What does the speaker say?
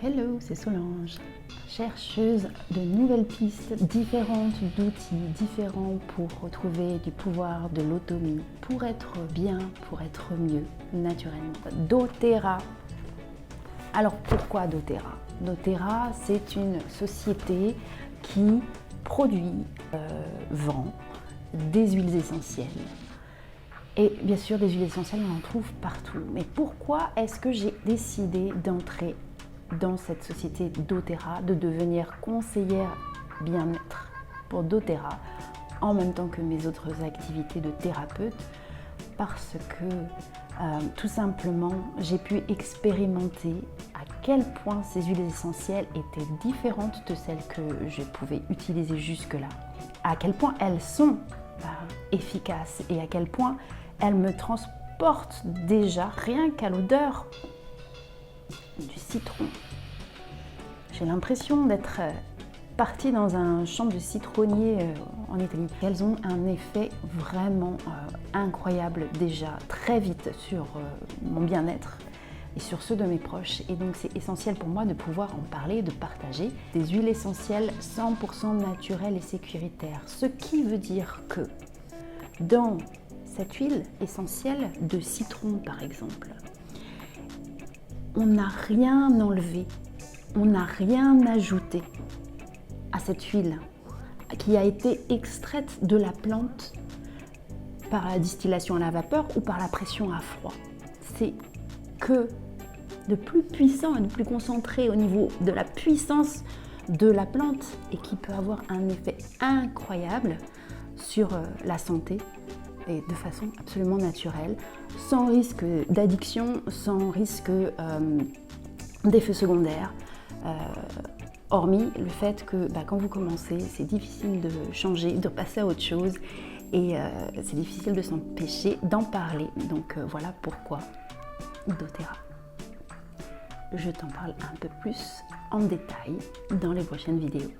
Hello, c'est Solange, chercheuse de nouvelles pistes différentes d'outils différents pour retrouver du pouvoir, de l'autonomie, pour être bien, pour être mieux, naturellement. doTERRA. Alors pourquoi doTERRA? doTERRA, c'est une société qui produit, vend des huiles essentielles. Et bien sûr, des huiles essentielles, on en trouve partout. Mais pourquoi est-ce que j'ai décidé d'entrer dans cette société doTERRA, de devenir conseillère bien-être pour doTERRA, en même temps que mes autres activités de thérapeute? Parce que tout simplement, j'ai pu expérimenter à quel point ces huiles essentielles étaient différentes de celles que je pouvais utiliser jusque-là, à quel point elles sont efficaces et à quel point elles me transportent déjà, rien qu'à l'odeur du citron. J'ai l'impression d'être partie dans un champ de citronniers en Italie. Elles ont un effet vraiment incroyable déjà, très vite sur mon bien-être et sur ceux de mes proches. Et donc c'est essentiel pour moi de pouvoir en parler, de partager des huiles essentielles 100% naturelles et sécuritaires. Ce qui veut dire que dans cette huile essentielle de citron par exemple, on n'a rien enlevé, on n'a rien ajouté à cette huile qui a été extraite de la plante par la distillation à la vapeur ou par la pression à froid. C'est que de plus puissant et de plus concentré au niveau de la puissance de la plante et qui peut avoir un effet incroyable sur la santé et de façon absolument naturelle, sans risque d'addiction, sans risque d'effets secondaires, hormis le fait que quand vous commencez, c'est difficile de changer, de passer à autre chose et c'est difficile de s'empêcher d'en parler. Donc voilà pourquoi doTERRA. Je t'en parle un peu plus en détail dans les prochaines vidéos.